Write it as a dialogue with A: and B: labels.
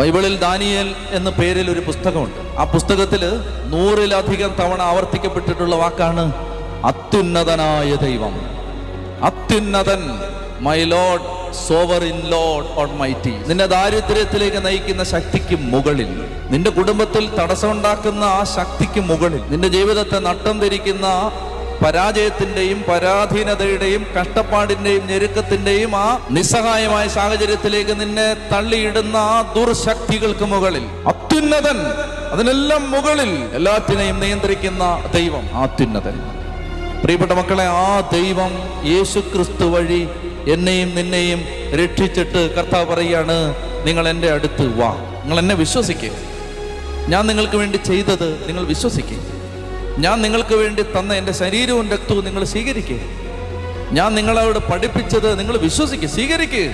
A: ബൈബിളിൽ ദാനിയേൽ എന്ന പേരിൽ ഒരു പുസ്തകമുണ്ട്. ആ പുസ്തകത്തിൽ 100-ലധികം തവണ ആവർത്തിക്കപ്പെട്ടിട്ടുള്ള വാക്കാണ് അത്യുന്നതനായ ദൈവം. അത്യുന്നതൻ, my Lord, sovereign Lord almighty. നിന്നെ ദാരിദ്ര്യത്തിലേക്ക് നയിക്കുന്ന ശക്തിക്ക് മുകളിൽ, നിന്റെ കുടുംബത്തിൽ തടസ്സമുണ്ടാക്കുന്ന ആ ശക്തിക്ക് മുകളിൽ, നിന്റെ ജീവിതത്തെ നട്ടം ധരിക്കുന്ന പരാജയത്തിന്റെയും പരാധീനതയുടെയും കഷ്ടപ്പാടിന്റെയും ഞെരുക്കത്തിന്റെയും ആ നിസ്സഹായമായ സാഹചര്യത്തിലേക്ക് നിന്നെ തള്ളിയിടുന്ന ആ ദുർശക്തികൾക്ക് മുകളിൽ അത്യുന്നതൻ, അതിനെല്ലാം മുകളിൽ എല്ലാറ്റിനെയും നിയന്ത്രിക്കുന്ന ദൈവം അത്യുന്നതൻ. പ്രിയപ്പെട്ട മക്കളെ, ആ ദൈവം യേശുക്രിസ്തു വഴി എന്നെയും നിന്നെയും രക്ഷിച്ചിട്ട് കർത്താവ് പറയാണ്, നിങ്ങൾ എൻ്റെ അടുത്ത് വാ, നിങ്ങൾ എന്നെ വിശ്വസിക്കുക. ഞാൻ നിങ്ങൾക്ക് വേണ്ടി ചെയ്തത് നിങ്ങൾ വിശ്വസിക്കുക. ഞാൻ നിങ്ങൾക്ക് വേണ്ടി തന്ന എൻ്റെ ശരീരവും രക്തവും നിങ്ങൾ സ്വീകരിക്കുക. ഞാൻ നിങ്ങളോട് പഠിപ്പിച്ചത് നിങ്ങൾ വിശ്വസിക്കുക, സ്വീകരിക്കുക.